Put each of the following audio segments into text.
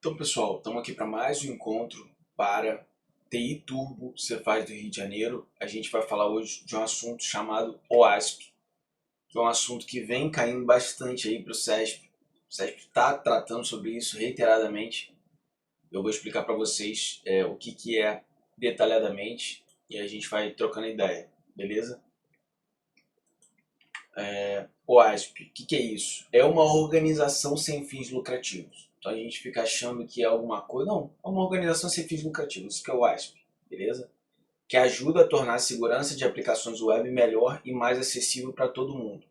Então, pessoal, estamos aqui para mais um encontro para TI Turbo Cefaz do Rio de Janeiro. A gente vai falar hoje de um assunto chamado OASP, que é um assunto que vem caindo bastante aí para o CESP. O CESP está tratando sobre isso reiteradamente. Eu vou explicar para vocês o que é detalhadamente e a gente vai trocando ideia, beleza? OASP, o que é isso? É uma organização sem fins lucrativos. Então a gente fica achando que é alguma coisa. Não, é uma organização sem fins lucrativos, isso que é o OASP, beleza? Que ajuda a tornar a segurança de aplicações web melhor e mais acessível para todo mundo.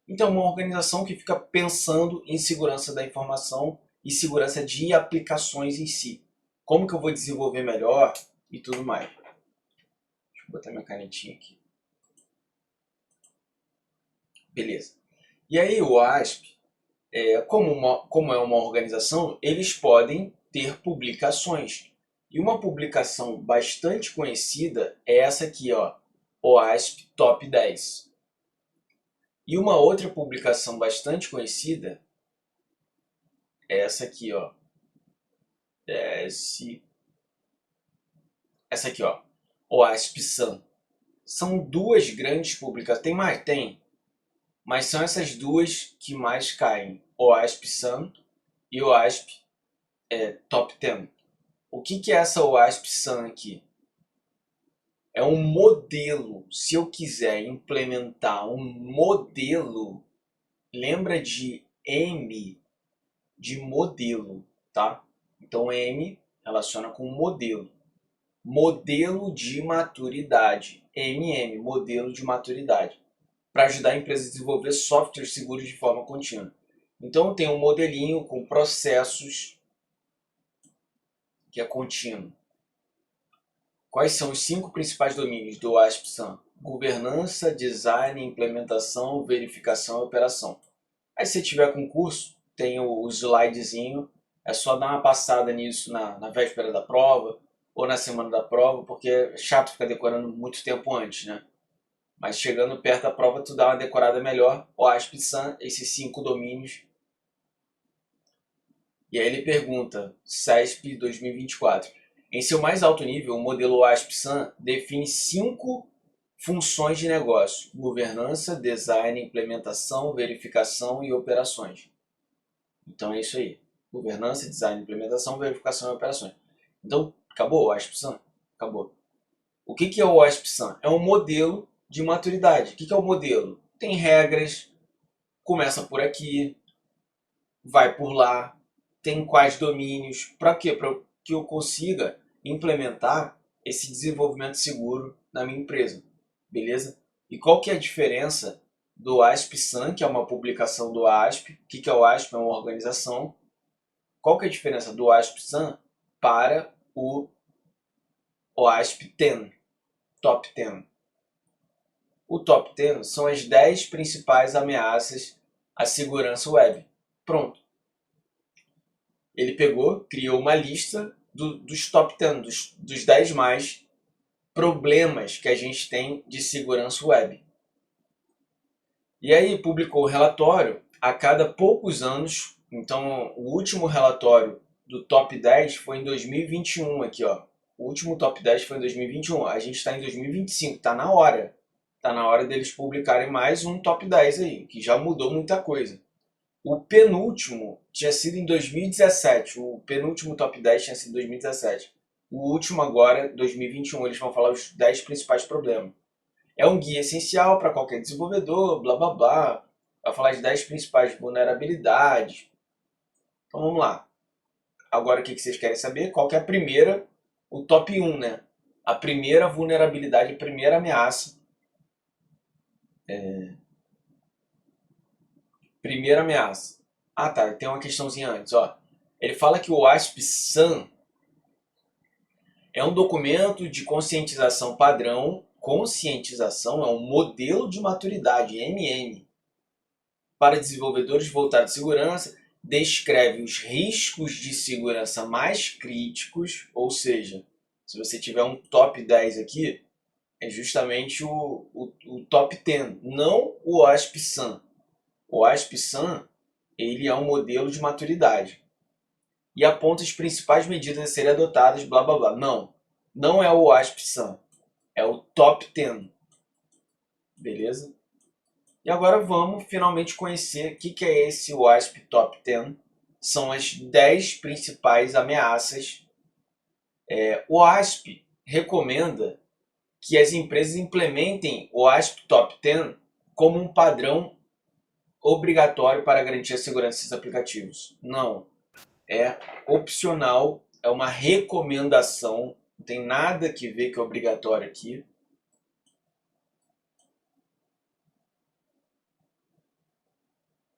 Então é uma organização que fica pensando em segurança da informação e segurança de aplicações em si. Como que eu vou desenvolver melhor e tudo mais. Deixa eu botar minha canetinha aqui. Beleza. E aí o OASP, como é uma organização, eles podem ter publicações. E uma publicação bastante conhecida é essa aqui, ó, OASP Top 10. E uma outra publicação bastante conhecida é essa aqui, ó. Essa aqui, ó, OASP SAN. São duas grandes publicações. Tem mais? Tem. Mas são essas duas que mais caem. OASP SAN e OASP Top 10. O que é essa OASP SAN aqui? É um modelo. Se eu quiser implementar um modelo, lembra de M de modelo, tá? Então M relaciona com modelo. Modelo de maturidade. MM, modelo de maturidade. Para ajudar a empresa a desenvolver softwares seguros de forma contínua. Então tem um modelinho com processos que é contínuo. Quais são os 5 principais domínios do OASP SAN? Governança, design, implementação, verificação e operação. Aí se tiver concurso, tem o slidezinho, é só dar uma passada nisso na véspera da prova ou na semana da prova, porque é chato ficar decorando muito tempo antes, né? Mas chegando perto da prova, tu dá uma decorada melhor. OASP SAN, esses 5 domínios. E aí ele pergunta, CESP 2024. Em seu mais alto nível, o modelo OASP-SAN define 5 funções de negócio: governança, design, implementação, verificação e operações. Então é isso aí. Governança, design, implementação, verificação e operações. Então, acabou o OASP-SAN? Acabou. O que é o OASP-SAN? É um modelo de maturidade. O que é o modelo? Tem regras, começa por aqui, vai por lá, tem quais domínios. Para quê? Para que eu consiga implementar esse desenvolvimento seguro na minha empresa, beleza? E qual que é a diferença do OASP SAN, que é uma publicação do OASP? O que é o OASP? É uma organização. Qual que é a diferença do OASP SAN para o OASP 10, Top 10? O Top 10 são as 10 principais ameaças à segurança web. Pronto. Ele pegou, criou uma lista dos top 10, dos 10 mais problemas que a gente tem de segurança web. E aí publicou o relatório a cada poucos anos. Então o último relatório do top 10 foi em 2021 aqui, ó. O último top 10 foi em 2021. A gente está em 2025, tá na hora. Tá na hora deles publicarem mais um top 10 aí, que já mudou muita coisa. O penúltimo tinha sido em 2017. O penúltimo top 10 tinha sido em 2017. O último agora, 2021, eles vão falar os 10 principais problemas. É um guia essencial para qualquer desenvolvedor, blá blá blá. Vai falar as 10 principais vulnerabilidades. Então vamos lá. Agora o que vocês querem saber? Qual que é a primeira, o top 1, né? A primeira vulnerabilidade, a primeira ameaça. Primeira ameaça. Ah tá, tem uma questãozinha antes, ó. Ele fala que o OASP-SAN é um documento de conscientização padrão. Conscientização é um modelo de maturidade, MM, para desenvolvedores voltados à segurança. Descreve os riscos de segurança mais críticos, ou seja, se você tiver um top 10 aqui, é justamente o top 10, não o OASP-SAN. O OASP-SAN, ele é um modelo de maturidade. e aponta as principais medidas a serem adotadas, blá blá blá. Não, não é o WASP-SAN, é o Top 10, beleza? E agora vamos finalmente conhecer o que é esse WASP Top 10. São as 10 principais ameaças. O WASP recomenda que as empresas implementem o WASP Top 10 como um padrão obrigatório para garantir a segurança desses aplicativos. Não, é opcional, é uma recomendação, não tem nada que ver que é obrigatório aqui.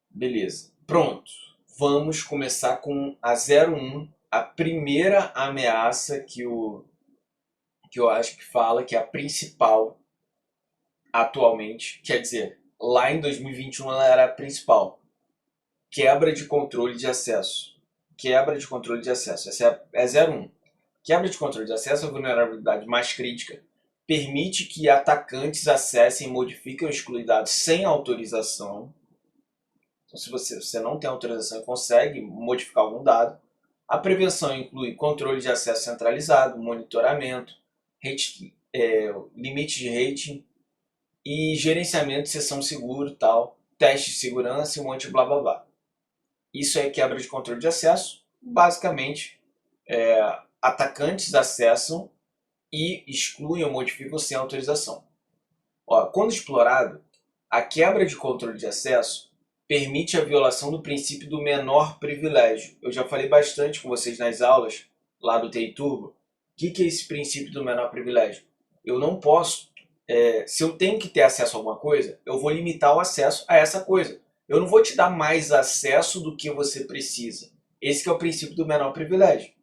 Beleza, pronto. Vamos começar com a 01, a primeira ameaça que eu acho que fala, que é a principal atualmente. Quer dizer, lá em 2021 ela era a principal. Quebra de controle de acesso. Quebra de controle de acesso. Essa é 01. Quebra de controle de acesso é a vulnerabilidade mais crítica. Permite que atacantes acessem, modifiquem ou excluam dados sem autorização. Então, se você não tem autorização e consegue modificar algum dado, a prevenção inclui controle de acesso centralizado, monitoramento, limite de rating e gerenciamento de sessão seguro, tal, teste de segurança e um monte de blá blá blá. Isso é quebra de controle de acesso. Basicamente, atacantes acessam e excluem ou modificam sem autorização. Quando explorado, a quebra de controle de acesso permite a violação do princípio do menor privilégio. Eu já falei bastante com vocês nas aulas lá do TI Turbo. O que é esse princípio do menor privilégio? Eu não posso, se eu tenho que ter acesso a alguma coisa, eu vou limitar o acesso a essa coisa. Eu não vou te dar mais acesso do que você precisa. Esse que é o princípio do menor privilégio.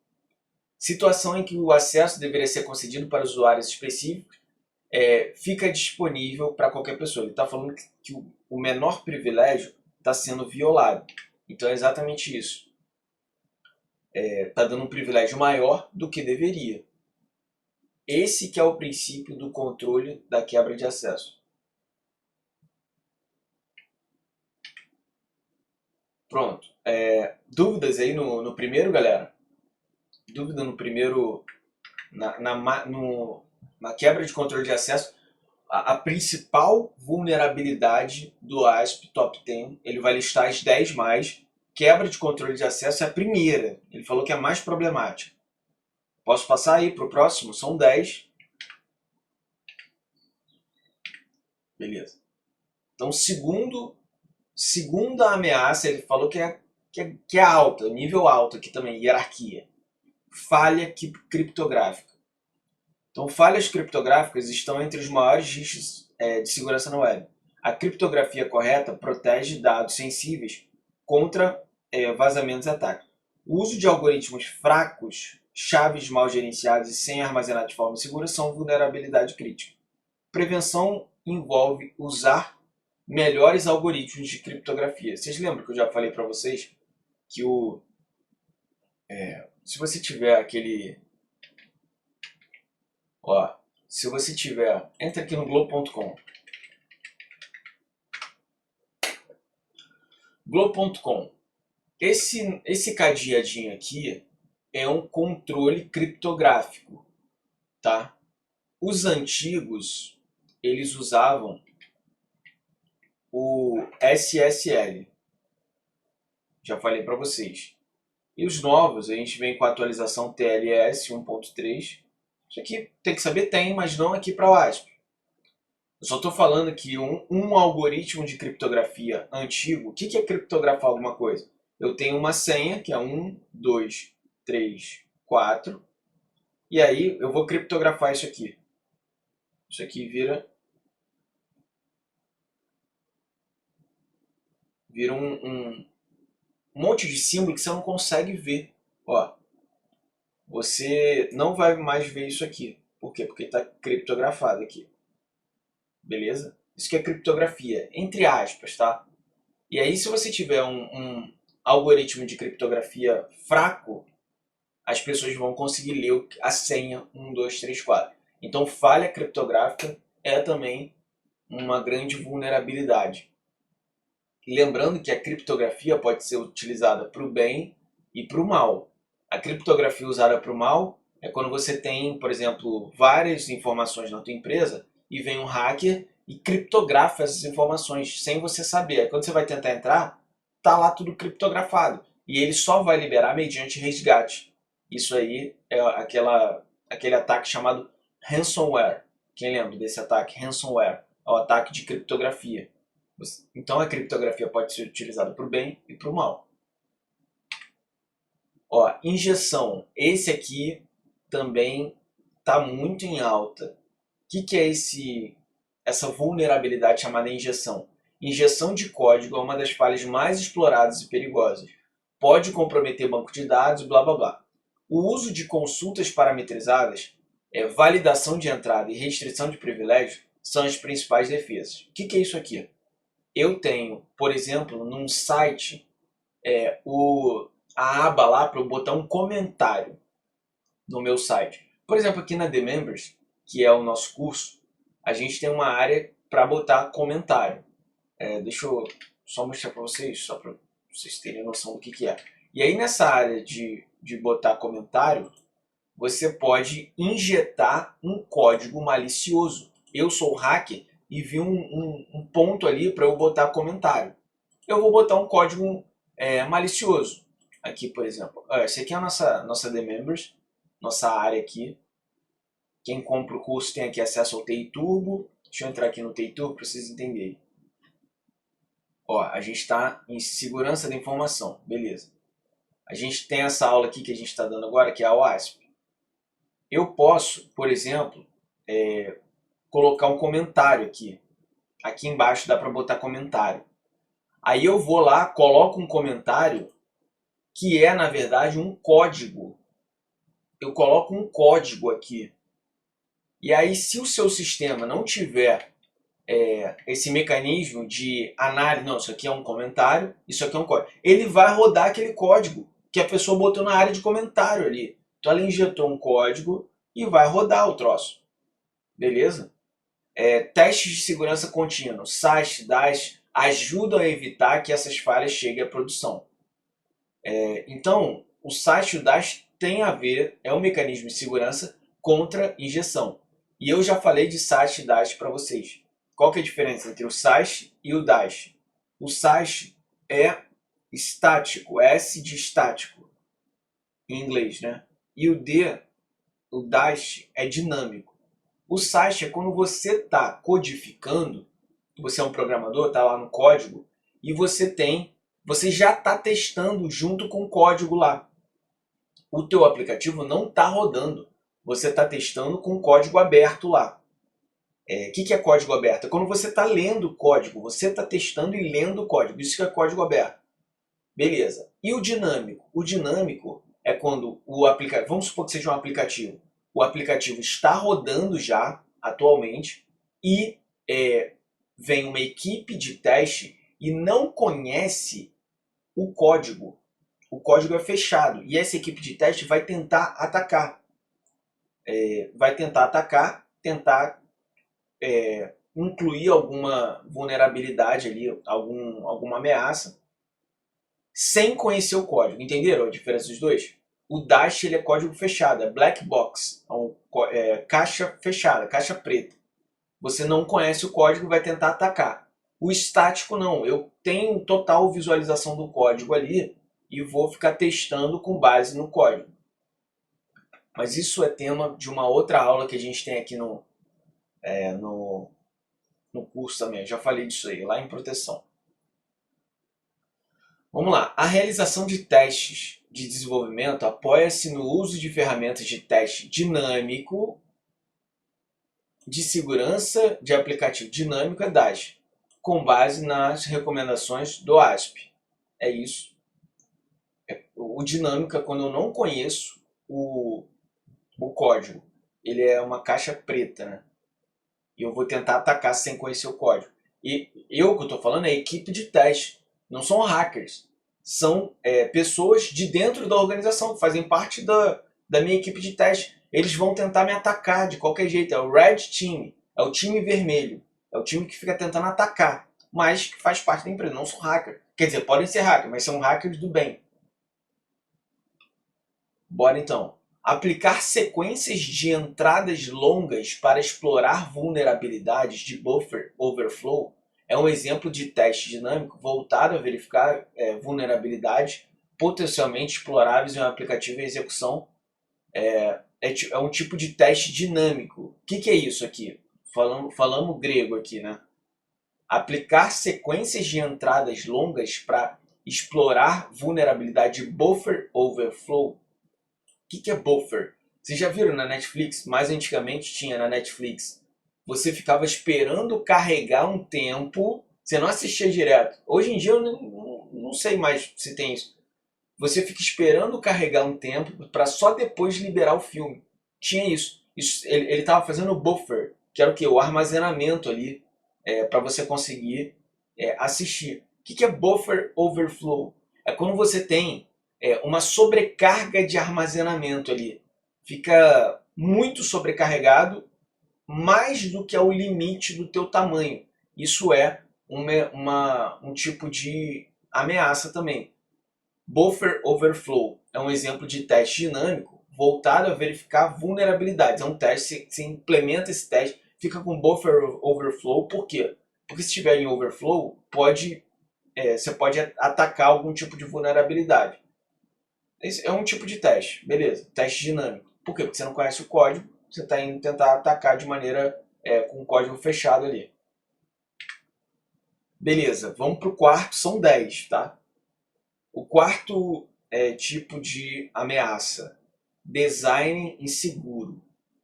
Situação em que o acesso deveria ser concedido para usuários específicos, fica disponível para qualquer pessoa. Ele está falando que o menor privilégio está sendo violado. Então é exatamente isso. Está dando um privilégio maior do que deveria. Esse que é o princípio do controle da quebra de acesso. Pronto. Dúvidas aí no primeiro, galera? Dúvida no primeiro, na quebra de controle de acesso? A principal vulnerabilidade do ASP Top 10, ele vai listar as 10 mais. Quebra de controle de acesso é a primeira. Ele falou que é a mais problemática. Posso passar aí para o próximo? São 10. Beleza. Então, segunda ameaça, ele falou que é alta, nível alto aqui também, hierarquia. Falha criptográfica. Então, falhas criptográficas estão entre os maiores riscos de segurança na web. A criptografia correta protege dados sensíveis contra vazamentos e ataques. O uso de algoritmos fracos, chaves mal gerenciadas e sem armazenar de forma segura são vulnerabilidade crítica. Prevenção envolve usar melhores algoritmos de criptografia. Vocês lembram que eu já falei para vocês que se você tiver aquele... se você tiver... Entra aqui no Globo.com. Globo.com. Esse cadeadinho aqui é um controle criptográfico, tá? Os antigos, eles usavam o SSL. Já falei para vocês. E os novos, a gente vem com a atualização TLS 1.3. Isso aqui tem que saber, mas não aqui para o ASP. Eu só estou falando que um algoritmo de criptografia antigo, o que é criptografar alguma coisa? Eu tenho uma senha, que é 1, 2, 3, 4, e aí eu vou criptografar isso aqui. Isso aqui vira um monte de símbolo que você não consegue ver. Você não vai mais ver isso aqui. Por quê? Porque está criptografado aqui. Beleza? Isso que é criptografia, entre aspas, tá? E aí, se você tiver um algoritmo de criptografia fraco, as pessoas vão conseguir ler a senha 1, 2, 3, 4. Então, falha criptográfica é também uma grande vulnerabilidade. Lembrando que a criptografia pode ser utilizada para o bem e para o mal. A criptografia usada para o mal é quando você tem, por exemplo, várias informações na tua empresa e vem um hacker e criptografa essas informações sem você saber. Aí quando você vai tentar entrar, tá lá tudo criptografado. E ele só vai liberar mediante resgate. Isso aí é aquele ataque chamado ransomware. Quem lembra desse ataque? Ransomware é o ataque de criptografia. Então a criptografia pode ser utilizada para o bem e para o mal. Ó, injeção. Esse aqui também está muito em alta. O que é essa vulnerabilidade chamada injeção? Injeção de código é uma das falhas mais exploradas e perigosas. Pode comprometer banco de dados, blá blá blá. O uso de consultas parametrizadas, validação de entrada e restrição de privilégios são as principais defesas. O que é isso aqui? Eu tenho, por exemplo, num site, a aba lá para eu botar um comentário no meu site. Por exemplo, aqui na The Members, que é o nosso curso, a gente tem uma área para botar comentário. Deixa eu só mostrar para vocês, só para vocês terem noção do que é. E aí nessa área de botar comentário, você pode injetar um código malicioso. Eu sou hacker e vi um ponto ali para eu botar comentário. Eu vou botar um código malicioso. Aqui, por exemplo. Essa aqui é a nossa The Members, nossa área aqui. Quem compra o curso tem aqui acesso ao TI Turbo. Deixa eu entrar aqui no TI Turbo para vocês entenderem. Ó, a gente está em segurança da informação. Beleza. A gente tem essa aula aqui que a gente está dando agora, que é a OASP. Eu posso, por exemplo, colocar um comentário aqui. Aqui embaixo dá para botar comentário. Aí eu vou lá, coloco um comentário que é, na verdade, um código. Eu coloco um código aqui. E aí, se o seu sistema não tiver esse mecanismo de análise, não, isso aqui é um comentário, isso aqui é um código, ele vai rodar aquele código que a pessoa botou na área de comentário ali. Então ela injetou um código e vai rodar o troço. Beleza? Testes de segurança contínua, SAST, DAST, ajudam a evitar que essas falhas cheguem à produção. Então, o SAST e o DAST tem a ver, é um mecanismo de segurança contra injeção. E eu já falei de SAST e DAST para vocês. Qual que é a diferença entre o SAST e o DAST? O SAST é estático, S de estático, em inglês, né? E o DAST, é dinâmico. O SAST é quando você está codificando, você é um programador, está lá no código, e você já está testando junto com o código lá. O teu aplicativo não está rodando, você está testando com o código aberto lá. O que é código aberto? É quando você está lendo o código, você está testando e lendo o código, isso que é código aberto. Beleza. E o dinâmico? O dinâmico é quando o aplicativo, vamos supor que seja um aplicativo, o aplicativo está rodando já, atualmente, e vem uma equipe de teste e não conhece o código. O código é fechado e essa equipe de teste vai tentar atacar. Tentar incluir alguma vulnerabilidade ali, alguma ameaça, sem conhecer o código. Entenderam a diferença dos dois? O DAST ele é código fechado, é black box, caixa fechada, caixa preta. Você não conhece o código e vai tentar atacar. O estático não, eu tenho total visualização do código ali e vou ficar testando com base no código. Mas isso é tema de uma outra aula que a gente tem aqui no curso também. Eu já falei disso aí, lá em proteção. Vamos lá. A realização de testes de desenvolvimento apoia-se no uso de ferramentas de teste dinâmico de segurança de aplicativo dinâmico DAST, com base nas recomendações do ASP. É isso. O dinâmico é quando eu não conheço o código. Ele é uma caixa preta, né? E eu vou tentar atacar sem conhecer o código. E eu que estou falando é equipe de teste. Não são hackers. São pessoas de dentro da organização, que fazem parte da minha equipe de teste. Eles vão tentar me atacar de qualquer jeito. É o Red Team. É o time vermelho. É o time que fica tentando atacar. Mas que faz parte da empresa. Não são hackers. Quer dizer, podem ser hackers, mas são hackers do bem. Bora então. Aplicar sequências de entradas longas para explorar vulnerabilidades de buffer overflow é um exemplo de teste dinâmico voltado a verificar vulnerabilidades potencialmente exploráveis em um aplicativo em execução. É um tipo de teste dinâmico. O que é isso aqui? Falamos grego aqui, né? Aplicar sequências de entradas longas para explorar vulnerabilidade de buffer overflow. O que é buffer? Vocês já viram na Netflix? Mais antigamente tinha na Netflix. Você ficava esperando carregar um tempo, você não assistia direto. Hoje em dia eu não sei mais se tem isso. Você fica esperando carregar um tempo para só depois liberar o filme. Tinha isso. Ele estava fazendo o buffer, que era o que? O armazenamento ali, para você conseguir assistir. O que é buffer overflow? É quando você tem uma sobrecarga de armazenamento ali. Fica muito sobrecarregado, mais do que é o limite do teu tamanho. Isso é um tipo de ameaça também. Buffer overflow é um exemplo de teste dinâmico voltado a verificar vulnerabilidades. É um teste, você implementa esse teste, fica com buffer overflow. Por quê? Porque se estiver em overflow, você pode atacar algum tipo de vulnerabilidade. Esse é um tipo de teste, beleza, teste dinâmico. Por quê? Porque você não conhece o código, você está indo tentar atacar de maneira com o código fechado ali. Beleza, vamos para o quarto, são 10, tá? O quarto tipo de ameaça, design inseguro.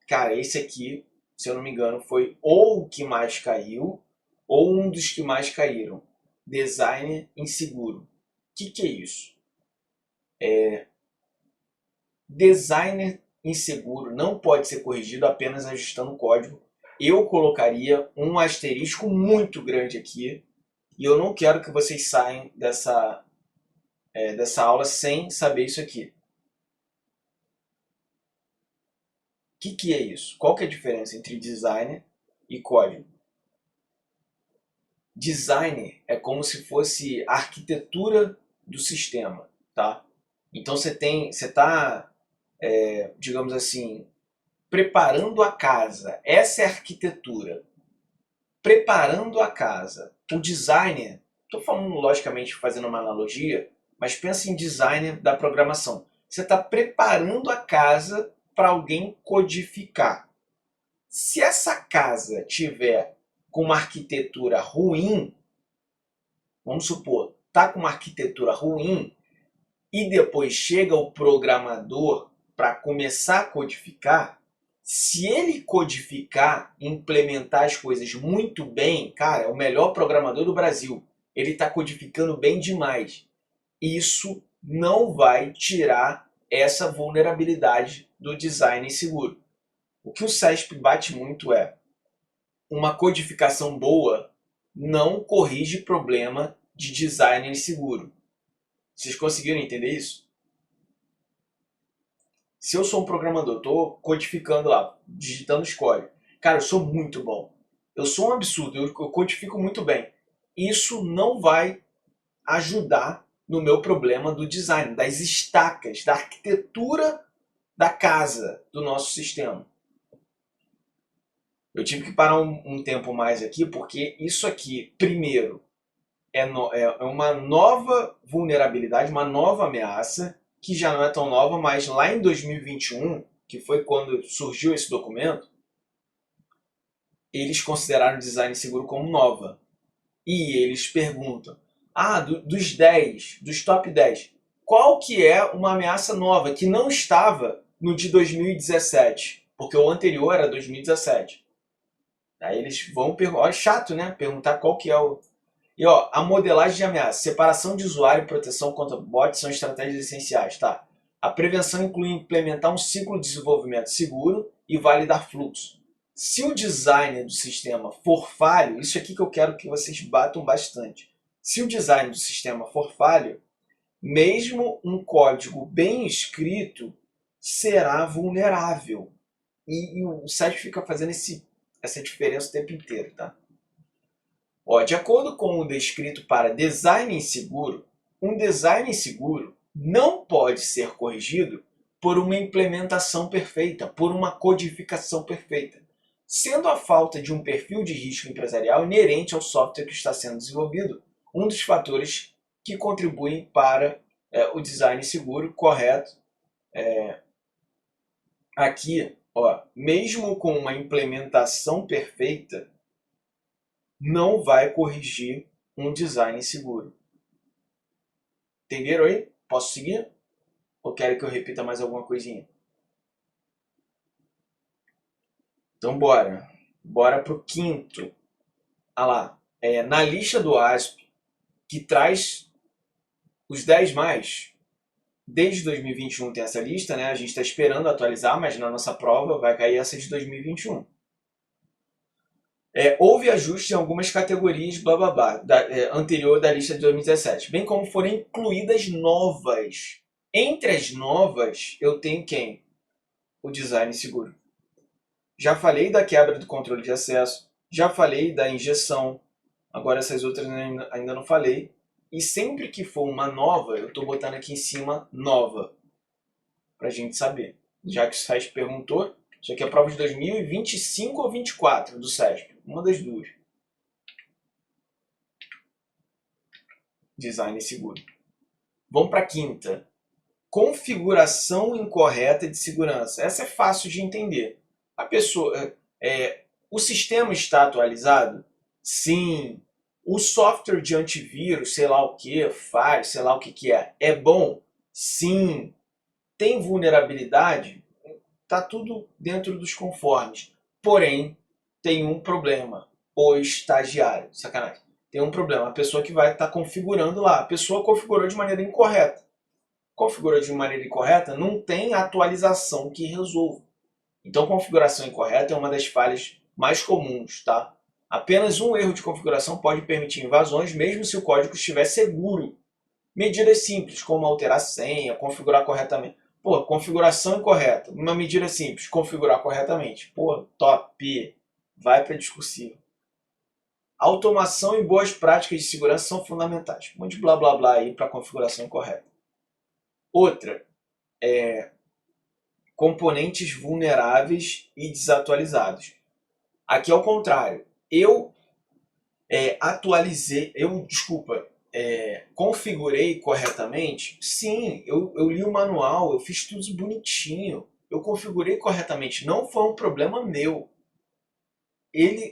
Cara, esse aqui, se eu não me engano, foi ou o que mais caiu, ou um dos que mais caíram. Design inseguro. O que é isso? Designer inseguro não pode ser corrigido apenas ajustando o código. Eu colocaria um asterisco muito grande aqui, e eu não quero que vocês saiam dessa aula sem saber isso aqui. O que é isso? Qual que é a diferença entre designer e código? Designer é como se fosse a arquitetura do sistema, tá? Então você está, digamos assim, preparando a casa. Essa é a arquitetura. Preparando a casa. O designer, estou falando logicamente fazendo uma analogia, mas pensa em designer da programação. Você está preparando a casa para alguém codificar. Se essa casa tiver com uma arquitetura ruim, vamos supor, está com uma arquitetura ruim e depois chega o programador para começar a codificar, se ele codificar, implementar as coisas muito bem, cara, é o melhor programador do Brasil. Ele está codificando bem demais. Isso não vai tirar essa vulnerabilidade do design inseguro. O que o SESP bate muito é uma codificação boa não corrige problema de design inseguro. Vocês conseguiram entender isso? Se eu sou um programador, estou codificando lá, digitando os códigos. Cara, eu sou muito bom. Eu sou um absurdo, eu codifico muito bem. Isso não vai ajudar no meu problema do design, das estacas, da arquitetura da casa do nosso sistema. Eu tive que parar um tempo mais aqui, porque isso aqui, primeiro, é uma nova vulnerabilidade, uma nova ameaça, que já não é tão nova, mas lá em 2021, que foi quando surgiu esse documento, eles consideraram o design seguro como nova. E eles perguntam, dos 10, dos top 10, qual que é uma ameaça nova que não estava no de 2017? Porque o anterior era 2017. Aí eles vão perguntar, é chato, né? Perguntar qual que é o... E a modelagem de ameaça, separação de usuário e proteção contra bots são estratégias essenciais, tá? A prevenção inclui implementar um ciclo de desenvolvimento seguro e validar fluxo. Se o design do sistema for falho, isso aqui que eu quero que vocês batam bastante. Se o design do sistema for falho, mesmo um código bem escrito será vulnerável. E o site fica fazendo essa diferença o tempo inteiro, tá? De acordo com o descrito para design inseguro, um design inseguro não pode ser corrigido por uma implementação perfeita, por uma codificação perfeita, sendo a falta de um perfil de risco empresarial inerente ao software que está sendo desenvolvido um dos fatores que contribuem para o design seguro correto. Aqui, ó, mesmo com uma implementação perfeita, não vai corrigir um design seguro. Entenderam aí? Posso seguir? Ou querem que eu repita mais alguma coisinha? Então bora. Bora pro quinto. Ah lá. Na lista do ASP, que traz os 10 mais, desde 2021 tem essa lista, né? A gente está esperando atualizar, mas na nossa prova vai cair essa de 2021. Houve ajustes em algumas categorias, blá blá blá, anterior da lista de 2017, bem como foram incluídas novas. Entre as novas, eu tenho quem? O design seguro. Já falei da quebra do controle de acesso, já falei da injeção, agora essas outras ainda não falei. E sempre que for uma nova, eu estou botando aqui em cima nova, para a gente saber. Já que o SESP perguntou, isso aqui é a prova de 2025 ou 2024 do SESP, uma das duas. Design seguro. Vamos para a quinta. Configuração incorreta de segurança. Essa é fácil de entender. A pessoa, o sistema está atualizado? Sim. O software de antivírus, sei lá o que, faz, sei lá o que é. É bom? Sim. Tem vulnerabilidade? Está tudo dentro dos conformes. Porém, tem um problema. O estagiário. Sacanagem. Tem um problema. A pessoa que vai estar configurando lá. A pessoa configurou de maneira incorreta. Configurou de maneira incorreta, não tem atualização que resolva. Então, configuração incorreta é uma das falhas mais comuns, tá? Apenas um erro de configuração pode permitir invasões, mesmo se o código estiver seguro. Medidas simples, como alterar a senha, configurar corretamente. Pô, configuração incorreta. Uma medida simples, configurar corretamente. Pô, top. Vai para discursivo. Automação e boas práticas de segurança são fundamentais. Um monte de blá blá blá aí para configuração incorreta. Outra, componentes vulneráveis e desatualizados. Aqui é o contrário. Eu configurei corretamente. Sim, eu li o manual, eu fiz tudo bonitinho. Eu configurei corretamente. Não foi um problema meu.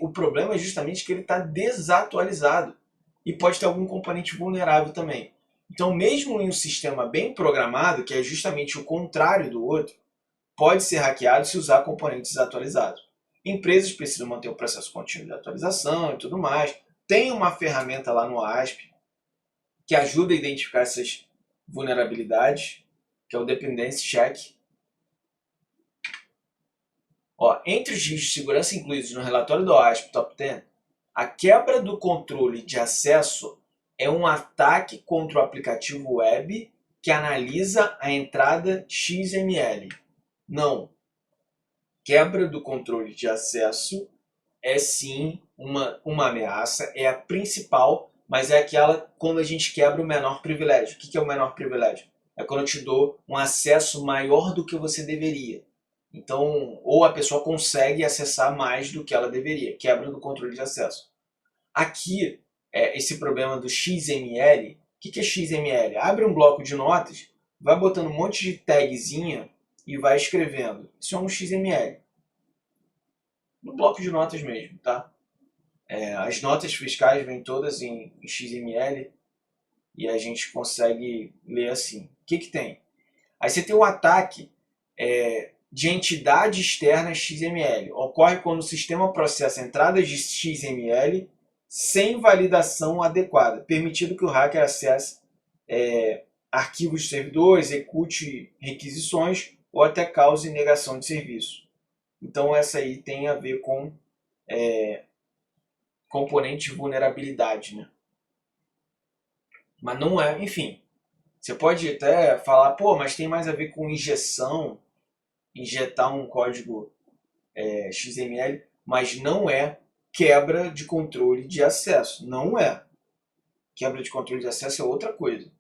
O problema é justamente que ele está desatualizado. E pode ter algum componente vulnerável também. Então, mesmo em um sistema bem programado, que é justamente o contrário do outro, pode ser hackeado se usar componentes desatualizados. Empresas precisam manter o processo contínuo de atualização e tudo mais. Tem uma ferramenta lá no ASP que ajuda a identificar essas vulnerabilidades, que é o Dependency Check. Entre os riscos de segurança incluídos no relatório do ASP Top 10, a quebra do controle de acesso é um ataque contra o aplicativo web que analisa a entrada XML. Não. Quebra do controle de acesso é sim uma ameaça, é a principal, mas é aquela quando a gente quebra o menor privilégio. O que é o menor privilégio? É quando eu te dou um acesso maior do que você deveria. Então, ou a pessoa consegue acessar mais do que ela deveria. Quebra do controle de acesso. Aqui, esse problema do XML. O que é XML? Abre um bloco de notas, vai botando um monte de tagzinha e vai escrevendo. Isso é um XML. No bloco de notas mesmo, tá? As notas fiscais vêm todas em XML e a gente consegue ler assim. O que tem? Aí você tem um ataque de entidade externa XML. Ocorre quando o sistema processa entradas de XML sem validação adequada, permitindo que o hacker acesse arquivos de servidor, execute requisições ou até cause negação de serviço. Então essa aí tem a ver com componente de vulnerabilidade, né? Mas não é, enfim. Você pode até falar, pô, mas tem mais a ver com injeção, injetar um código XML, mas não é quebra de controle de acesso. Não é. Quebra de controle de acesso é outra coisa.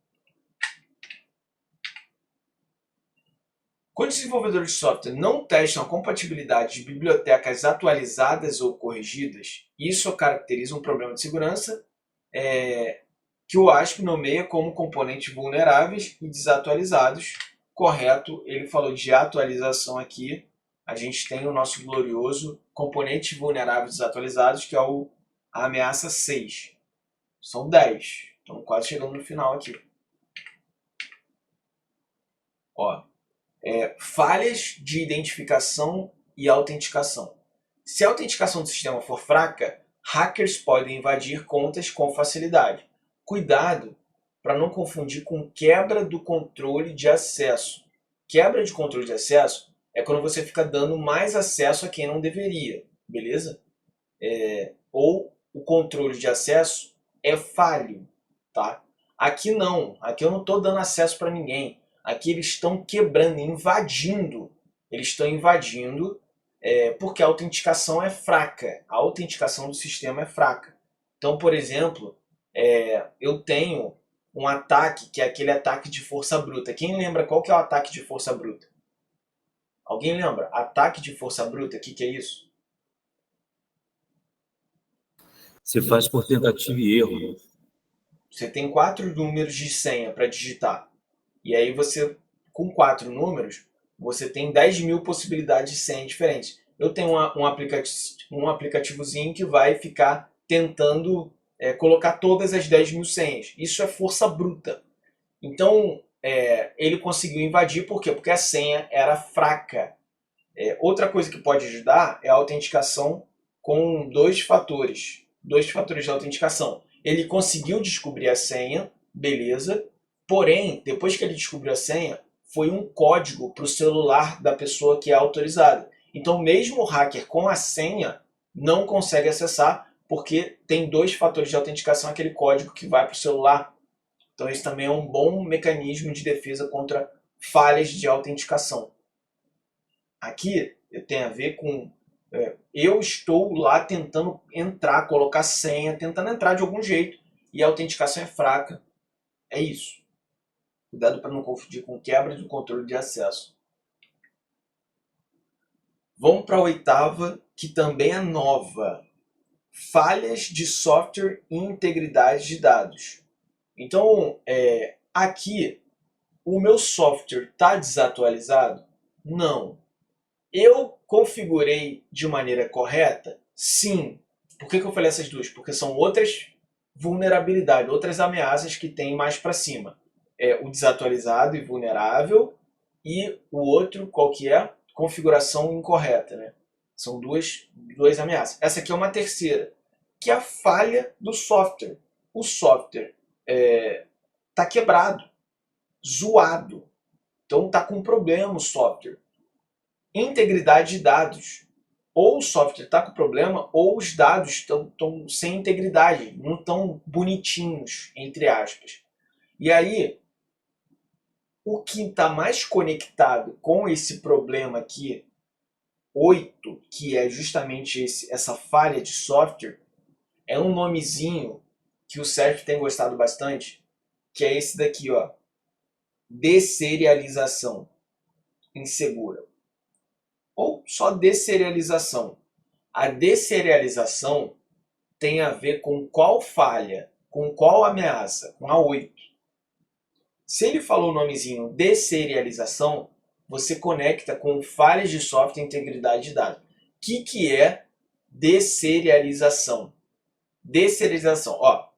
Quando os desenvolvedores de software não testam a compatibilidade de bibliotecas atualizadas ou corrigidas, isso caracteriza um problema de segurança que o ASP nomeia como componentes vulneráveis e desatualizados. Correto, ele falou de atualização aqui. A gente tem o nosso glorioso componentes vulneráveis desatualizados, que é a ameaça 6. São 10. Estamos quase chegando no final aqui. Ó, falhas de identificação e autenticação. Se a autenticação do sistema for fraca, hackers podem invadir contas com facilidade. Cuidado para não confundir com quebra do controle de acesso. Quebra de controle de acesso é quando você fica dando mais acesso a quem não deveria, beleza? Ou o controle de acesso é falho, tá? Aqui não, aqui eu não estou dando acesso para ninguém. Aqui eles estão quebrando, invadindo. Eles estão invadindo porque a autenticação é fraca. A autenticação do sistema é fraca. Então, por exemplo, eu tenho um ataque que é aquele ataque de força bruta. Quem lembra qual que é o ataque de força bruta? Alguém lembra? Ataque de força bruta, o que é isso? Você faz por tentativa e erro. Você tem 4 números de senha para digitar. E aí você, com 4 números, você tem 10.000 possibilidades de senha diferentes. Eu tenho um aplicativozinho que vai ficar tentando colocar todas as 10.000 senhas. Isso é força bruta. Então, ele conseguiu invadir, por quê? Porque a senha era fraca. Outra coisa que pode ajudar é a autenticação com 2 fatores. 2 fatores de autenticação. Ele conseguiu descobrir a senha, beleza. Porém, depois que ele descobriu a senha, foi um código para o celular da pessoa que é autorizada. Então, mesmo o hacker com a senha não consegue acessar, porque tem 2 fatores de autenticação, aquele código que vai para o celular. Então, esse também é um bom mecanismo de defesa contra falhas de autenticação. Aqui tem a ver com eu estou lá tentando entrar, colocar senha, tentando entrar de algum jeito, e a autenticação é fraca. É isso. Cuidado para não confundir com quebra do controle de acesso. Vamos para a 8ª, que também é nova. Falhas de software e integridade de dados. Então, aqui, o meu software está desatualizado? Não. Eu configurei de maneira correta? Sim. Por que eu falei essas duas? Porque são outras vulnerabilidades, outras ameaças que tem mais para cima. O desatualizado e vulnerável, e o outro, qual que é? Configuração incorreta, né? São duas ameaças. Essa aqui é uma terceira, que é a falha do software. O software está quebrado, zoado. Então está com problema o software. Integridade de dados. Ou o software está com problema, ou os dados estão sem integridade, não estão bonitinhos, entre aspas. E aí, o que está mais conectado com esse problema aqui, 8, que é justamente essa falha de software, é um nomezinho que o Sérgio tem gostado bastante, que é esse daqui, ó, deserialização insegura. Ou só deserialização. A deserialização tem a ver com qual falha, com qual ameaça, com a 8. Se ele falou o nomezinho deserialização, você conecta com falhas de software e integridade de dados. O que é deserialização? Deserialização, ó,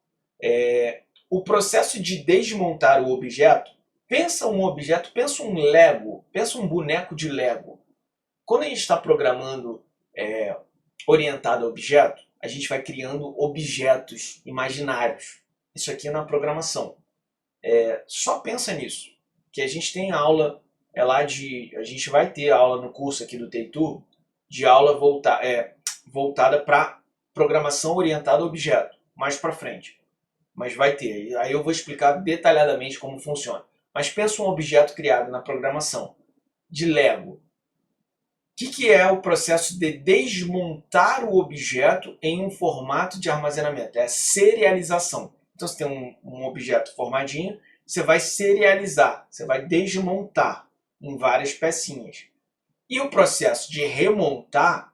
o processo de desmontar o objeto, pensa um objeto, pensa um Lego, pensa um boneco de Lego. Quando a gente está programando orientado a objeto, a gente vai criando objetos imaginários. Isso aqui é na programação. Só pensa nisso, que a gente tem aula, a gente vai ter aula no curso aqui do TeiTurbo, de aula voltada para programação orientada a objeto, mais para frente. Mas vai ter, aí eu vou explicar detalhadamente como funciona. Mas pensa um objeto criado na programação, de Lego. O que é o processo de desmontar o objeto em um formato de armazenamento? É a serialização. Então você tem um objeto formadinho, você vai serializar, você vai desmontar. em várias pecinhas. E o processo de remontar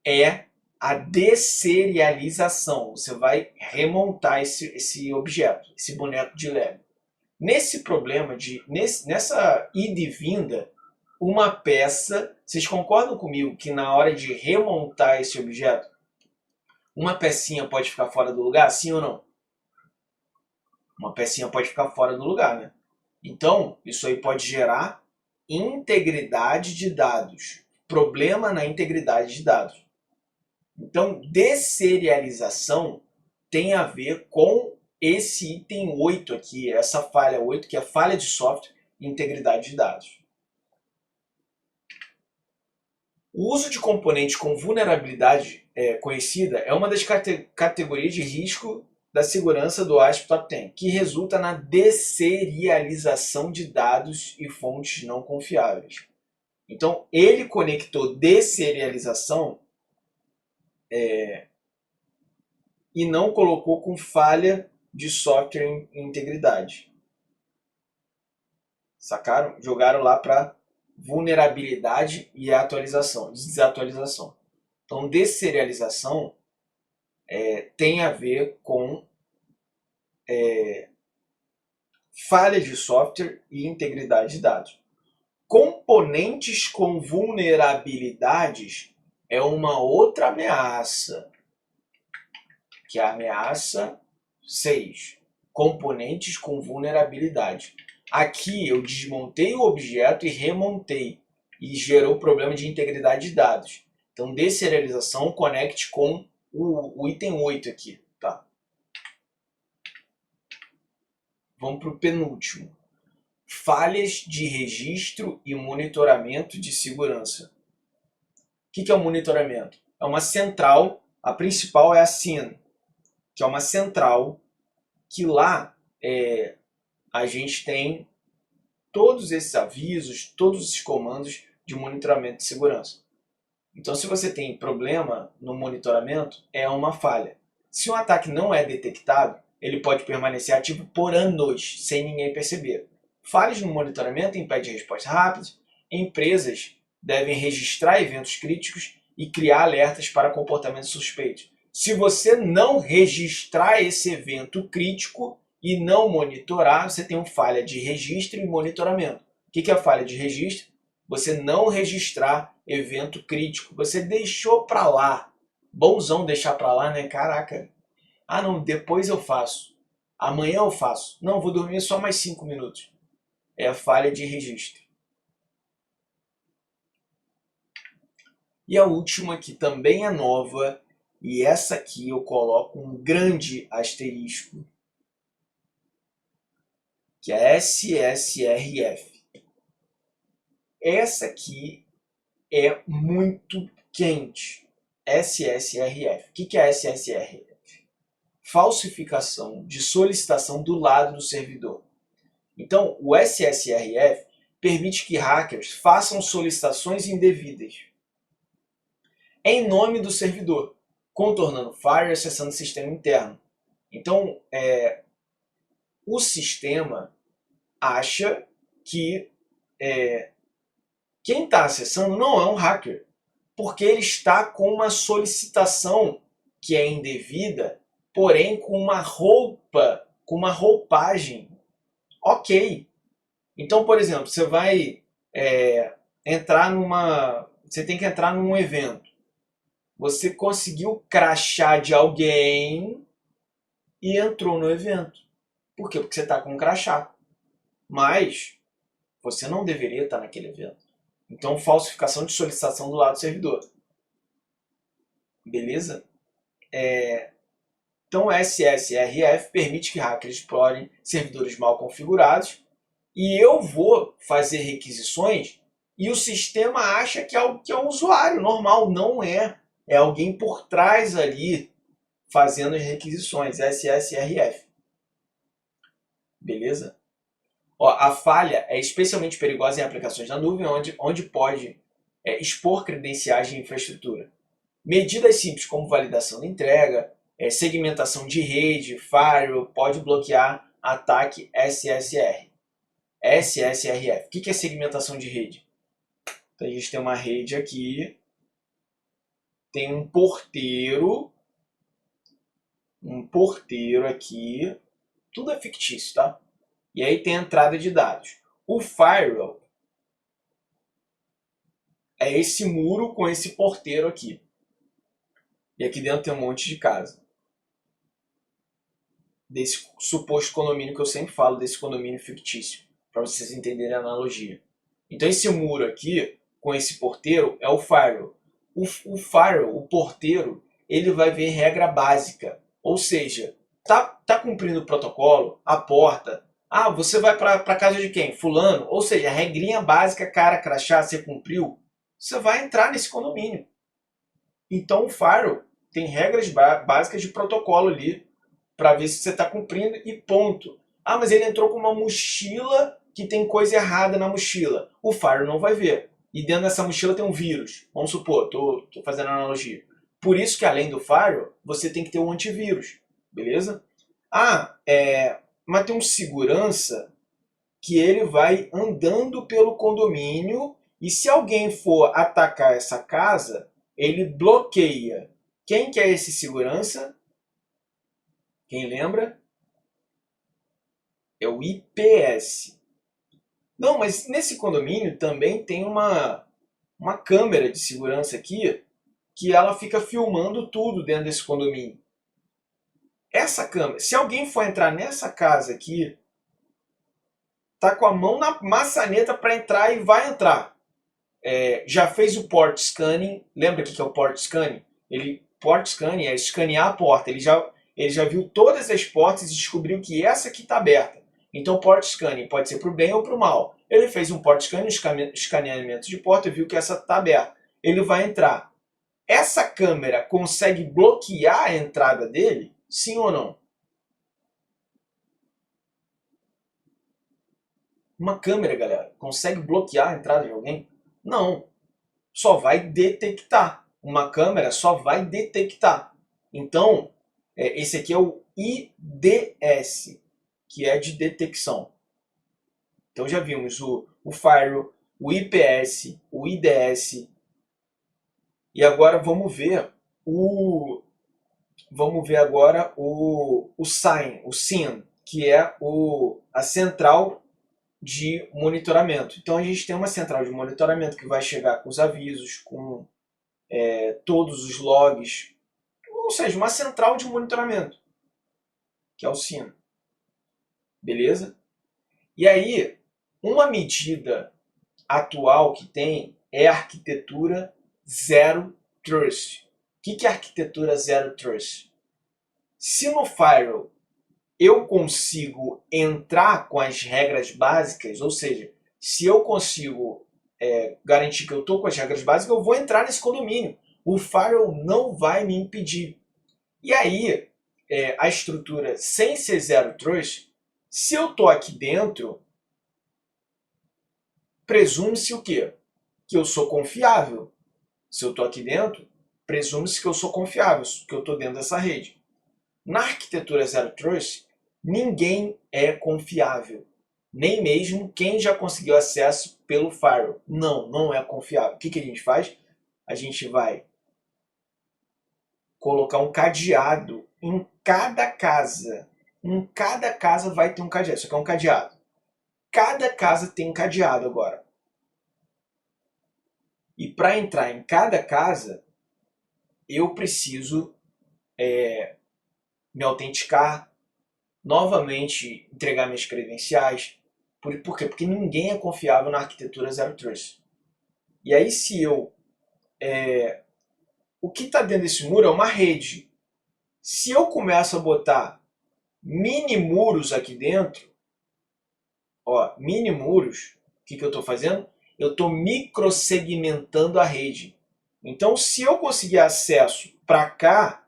é a desserialização. Você vai remontar esse objeto, esse boneco de Lego. Nesse problema, nessa ida e vinda, uma peça, vocês concordam comigo que na hora de remontar esse objeto, uma pecinha pode ficar fora do lugar, sim ou não? Uma pecinha pode ficar fora do lugar, né? Então, isso aí pode gerar integridade de dados, problema na integridade de dados. Então, desserialização tem a ver com esse item 8 aqui, essa falha 8, que é a falha de software e integridade de dados. O uso de componentes com vulnerabilidade conhecida é uma das categorias de risco da segurança do ASP Top 10, que resulta na desserialização de dados e fontes não confiáveis. Então, ele conectou desserialização e não colocou com falha de software e integridade. Sacaram? Jogaram lá para vulnerabilidade e atualização, desatualização. Então, desserialização tem a ver com falha de software e integridade de dados. Componentes com vulnerabilidades é uma outra ameaça, que é a ameaça 6. Componentes com vulnerabilidade. Aqui eu desmontei o objeto e remontei, e gerou problema de integridade de dados. Então, desserialização conecte com o item 8 aqui. Tá? Vamos para o penúltimo. Falhas de registro e monitoramento de segurança. O que é o monitoramento? É uma central, a principal é a CIN, que é uma central que lá a gente tem todos esses avisos, todos esses comandos de monitoramento de segurança. Então, se você tem problema no monitoramento, é uma falha. Se um ataque não é detectado, ele pode permanecer ativo por anos, sem ninguém perceber. Falhas no monitoramento impedem respostas rápidas. Empresas devem registrar eventos críticos e criar alertas para comportamentos suspeitos. Se você não registrar esse evento crítico e não monitorar, você tem uma falha de registro e monitoramento. O que é a falha de registro? Você não registrar evento crítico. Você deixou para lá. Bonzão deixar para lá, né? Caraca. Ah, não, depois eu faço. Amanhã eu faço. Não, vou dormir só mais 5 minutos. É a falha de registro. E a última, que também é nova, e essa aqui eu coloco um grande asterisco, que é a SSRF. Essa aqui é muito quente. SSRF. O que é SSRF? Falsificação de solicitação do lado do servidor. Então, o SSRF permite que hackers façam solicitações indevidas em nome do servidor, contornando firewall e acessando o sistema interno. Então, o sistema acha que quem está acessando não é um hacker, porque ele está com uma solicitação que é indevida, porém com uma roupa, com uma roupagem ok. Então, por exemplo, você vai você tem que entrar num evento. Você conseguiu crachá de alguém e entrou no evento. Por quê? Porque você está com um crachá. Mas você não deveria estar naquele evento. Então, falsificação de solicitação do lado do servidor. Beleza? Então, SSRF permite que hackers explorem servidores mal configurados e eu vou fazer requisições e o sistema acha que é um usuário normal. Não é. É alguém por trás ali fazendo as requisições. SSRF. Beleza? A falha é especialmente perigosa em aplicações na nuvem, onde pode expor credenciais de infraestrutura. Medidas simples como validação da entrega, segmentação de rede, firewall, pode bloquear ataque SSR. SSRF. O que é segmentação de rede? Então a gente tem uma rede aqui, tem um porteiro aqui, tudo é fictício, tá? E aí tem a entrada de dados. O firewall é esse muro com esse porteiro aqui. E aqui dentro tem um monte de casa. Desse suposto condomínio que eu sempre falo, desse condomínio fictício, para vocês entenderem a analogia. Então esse muro aqui, com esse porteiro, é o firewall. O firewall, o porteiro, ele vai ver regra básica. Ou seja, tá cumprindo o protocolo, a porta. Ah, você vai para casa de quem? Fulano. Ou seja, a regrinha básica, cara, crachá, você cumpriu, você vai entrar nesse condomínio. Então o firewall tem regras básicas de protocolo ali, para ver se você está cumprindo e ponto. Ah, mas ele entrou com uma mochila que tem coisa errada na mochila. O firewall não vai ver. E dentro dessa mochila tem um vírus. Vamos supor, estou fazendo analogia. Por isso que além do firewall, você tem que ter um antivírus. Beleza? Ah, mas tem um segurança que ele vai andando pelo condomínio e se alguém for atacar essa casa, ele bloqueia. Quem que é esse segurança? Quem lembra? É o IPS. Não, mas nesse condomínio também tem uma câmera de segurança aqui que ela fica filmando tudo dentro desse condomínio. Essa câmera, se alguém for entrar nessa casa aqui, tá com a mão na maçaneta para entrar e vai entrar. Já fez o port scanning. Lembra o que é o port scanning? Port scanning é escanear a porta. Ele já viu todas as portas e descobriu que essa aqui está aberta. Então o port scanning pode ser para o bem ou para o mal. Ele fez um port scanning, escaneamento de porta e viu que essa está aberta. Ele vai entrar. Essa câmera consegue bloquear a entrada dele? Sim ou não? Uma câmera, galera, consegue bloquear a entrada de alguém? Não. Só vai detectar. Uma câmera só vai detectar. Então, esse aqui é o IDS, que é de detecção. Então já vimos o firewall, o IPS, o IDS. E agora vamos ver agora o SIEM, que é a central de monitoramento. Então a gente tem uma central de monitoramento que vai chegar com os avisos, com todos os logs, ou seja, uma central de monitoramento, que é o SIEM. Beleza? E aí, uma medida atual que tem é a arquitetura Zero Trust. O que é a arquitetura Zero Trust? Se no firewall eu consigo entrar com as regras básicas, ou seja, se eu consigo garantir que eu estou com as regras básicas, eu vou entrar nesse condomínio. O firewall não vai me impedir. E aí, a estrutura sem ser Zero Trust, se eu estou aqui dentro, presume-se o quê? Que eu sou confiável. Se eu estou aqui dentro, presume-se que eu sou confiável, que eu estou dentro dessa rede. Na arquitetura Zero Trust, ninguém é confiável. Nem mesmo quem já conseguiu acesso pelo firewall. Não é confiável. O que a gente faz? A gente vai colocar um cadeado em cada casa. Em cada casa vai ter um cadeado. Isso aqui é um cadeado. Cada casa tem um cadeado agora. E para entrar em cada casa, eu preciso me autenticar, novamente entregar minhas credenciais. Por quê? Porque ninguém é confiável na arquitetura Zero Trust. E aí se eu... o que está dentro desse muro é uma rede. Se eu começo a botar mini muros aqui dentro, mini muros, o que eu estou fazendo? Eu estou microsegmentando a rede. Então, se eu conseguir acesso para cá,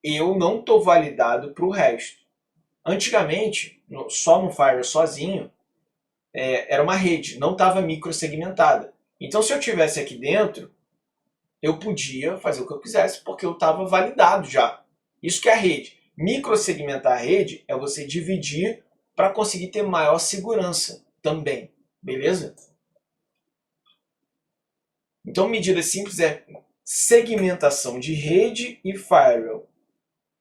eu não estou validado para o resto. Antigamente, só no firewall sozinho, era uma rede, não estava microsegmentada. Então, se eu tivesse aqui dentro, eu podia fazer o que eu quisesse, porque eu estava validado já. Isso que é a rede. Microsegmentar a rede é você dividir para conseguir ter maior segurança também, beleza? Então, medida simples é segmentação de rede e firewall.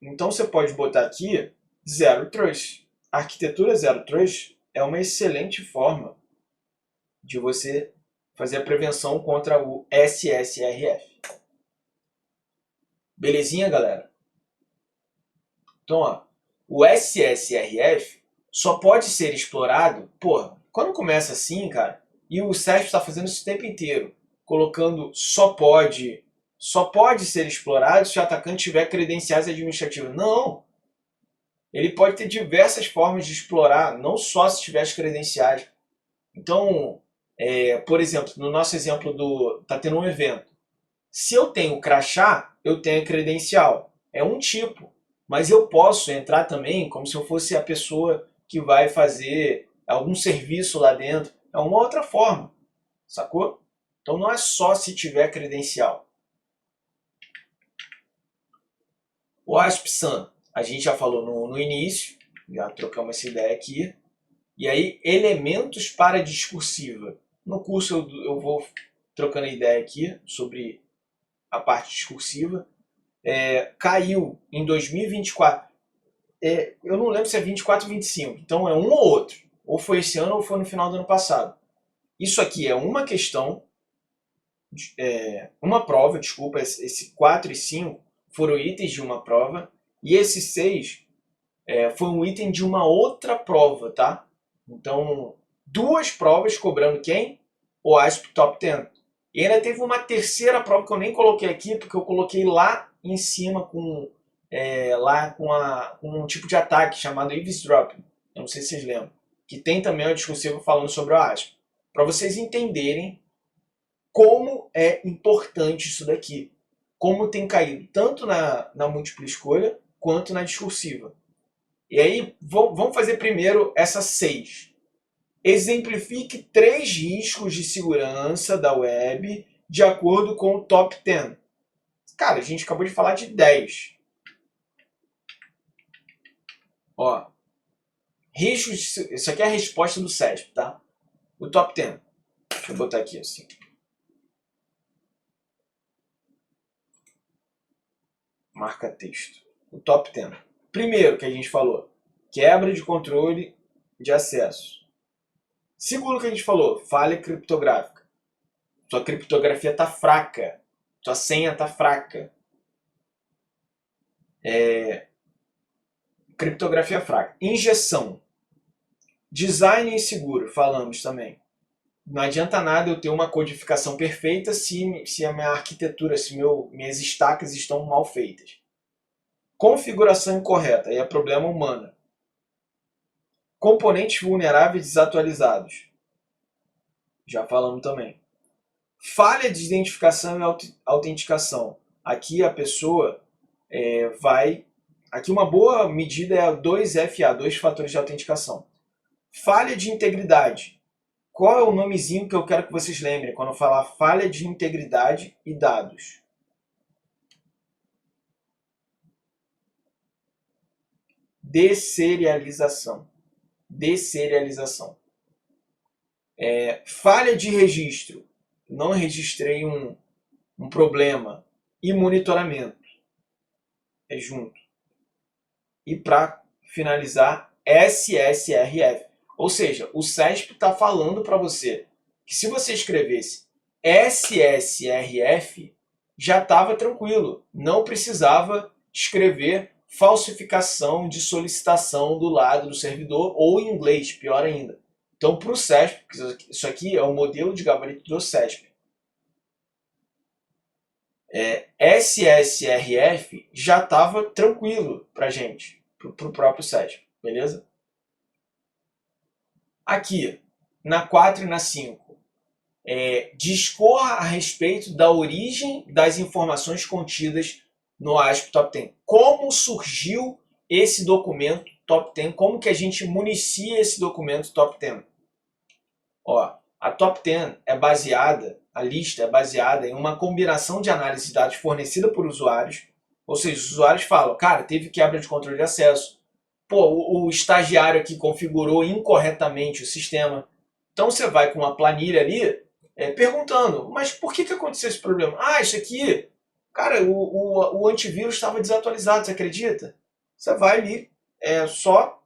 Então, você pode botar aqui Zero Trust. A arquitetura Zero Trust é uma excelente forma de você fazer a prevenção contra o SSRF. Belezinha, galera? Então, ó, o SSRF só pode ser explorado, quando começa assim, cara, e o SESP está fazendo isso o tempo inteiro, colocando só pode ser explorado se o atacante tiver credenciais administrativas. Não! Ele pode ter diversas formas de explorar, não só se tiver as credenciais. Então, por exemplo, no nosso exemplo tá tendo um evento. Se eu tenho crachá, eu tenho credencial. É um tipo. Mas eu posso entrar também como se eu fosse a pessoa que vai fazer algum serviço lá dentro. É uma outra forma. Sacou? Então não é só se tiver credencial. O ASP-SAN, a gente já falou no início, já trocamos essa ideia aqui. E aí, elementos para discursiva. No curso eu vou trocando ideia aqui sobre a parte discursiva. Caiu em 2024. Eu não lembro se é 24 ou 25. Então é um ou outro. Ou foi esse ano ou foi no final do ano passado. Isso aqui é uma questão, uma prova, desculpa. Esse 4 e 5 foram itens de uma prova. E esse 6 foi um item de uma outra prova, tá? Então, 2 provas cobrando quem? O ASP Top 10. E ainda teve uma terceira prova que eu nem coloquei aqui, porque eu coloquei lá em cima com um tipo de ataque chamado eavesdropping. Eu não sei se vocês lembram. Que tem também uma discussão falando sobre o ASP. Para vocês entenderem como é importante isso daqui. Como tem caído tanto na múltipla escolha quanto na discursiva. E aí, vamos fazer primeiro essa 6. Exemplifique 3 riscos de segurança da web de acordo com o Top 10. Cara, a gente acabou de falar de 10. Ó, riscos isso aqui é a resposta do SESP, tá? O Top 10. Deixa eu botar aqui assim. Marca texto. O Top 10. Primeiro que a gente falou, quebra de controle de acesso. Segundo que a gente falou, falha criptográfica. Sua criptografia está fraca. Sua senha está fraca. Criptografia fraca. Injeção. Design inseguro, falamos também. Não adianta nada eu ter uma codificação perfeita se a minha arquitetura, se minhas estacas estão mal feitas. Configuração incorreta, aí é problema humano. Componentes vulneráveis desatualizados. Já falamos também. Falha de identificação e autenticação. Aqui a pessoa vai... Aqui uma boa medida é a 2FA, 2 fatores de autenticação. Falha de integridade. Qual é o nomezinho que eu quero que vocês lembrem quando eu falar falha de integridade e dados? Desserialização. Desserialização. Falha de registro. Não registrei um problema. E monitoramento. É junto. E para finalizar, SSRF. Ou seja, o SESP está falando para você que se você escrevesse SSRF, já estava tranquilo. Não precisava escrever falsificação de solicitação do lado do servidor ou em inglês, pior ainda. Então, para o SESP, isso aqui é o modelo de gabarito do SESP. SSRF já estava tranquilo para a gente, para o próprio SESP, beleza? Aqui, na 4 e na 5, discorra a respeito da origem das informações contidas no ASP Top 10. Como surgiu esse documento Top 10? Como que a gente municia esse documento Top 10? Ó, a Top 10 a lista é baseada em uma combinação de análise de dados fornecida por usuários. Ou seja, os usuários falam, cara, teve quebra de controle de acesso, pô, o estagiário aqui configurou incorretamente o sistema. Então você vai com uma planilha ali perguntando, mas por que aconteceu esse problema? Ah, isso aqui, cara, o antivírus estava desatualizado, você acredita? Você vai ali só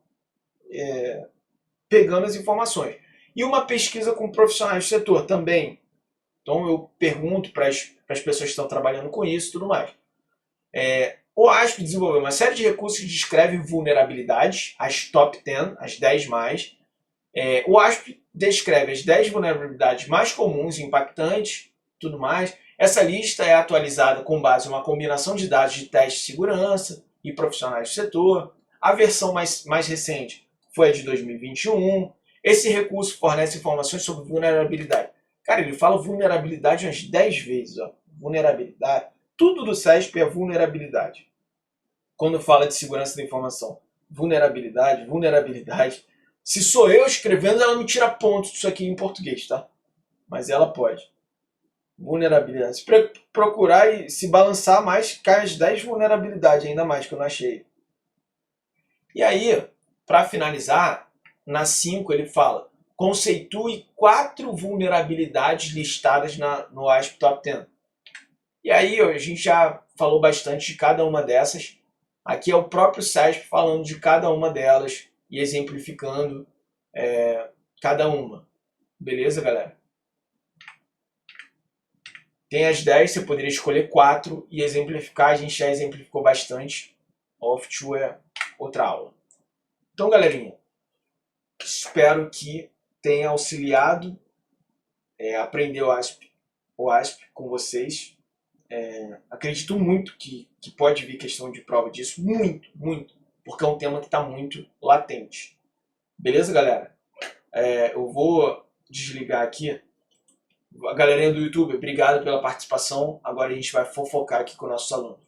pegando as informações. E uma pesquisa com profissionais do setor também. Então eu pergunto para as pessoas que estão trabalhando com isso e tudo mais. O ASP desenvolveu uma série de recursos que descrevem vulnerabilidades, as top 10, as 10 mais. O ASP descreve as 10 vulnerabilidades mais comuns e impactantes, tudo mais. Essa lista é atualizada com base em uma combinação de dados de teste de segurança e profissionais do setor. A versão mais recente foi a de 2021. Esse recurso fornece informações sobre vulnerabilidade. Cara, ele fala vulnerabilidade umas 10 vezes. Ó. Vulnerabilidade. Tudo do SESP é vulnerabilidade. Quando fala de segurança da informação. Vulnerabilidade, vulnerabilidade. Se sou eu escrevendo, ela me tira pontos disso aqui em português, tá? Mas ela pode. Vulnerabilidade. Se procurar e se balançar mais, cai as 10 vulnerabilidades, ainda mais, que eu não achei. E aí, para finalizar, na 5 ele fala: conceitue 4 vulnerabilidades listadas no ASP Top 10. E aí, a gente já falou bastante de cada uma dessas. Aqui é o próprio SESP falando de cada uma delas e exemplificando cada uma. Beleza, galera? Tem as 10, você poderia escolher 4 e exemplificar. A gente já exemplificou bastante. Off-to é outra aula. Então, galerinha, espero que tenha auxiliado a aprender o ASP com vocês. Acredito muito que pode vir questão de prova disso. Muito, muito. Porque é um tema que está muito latente. Beleza, galera? Eu vou desligar aqui. A galerinha do YouTube, obrigado pela participação. Agora a gente vai fofocar aqui com nossos alunos.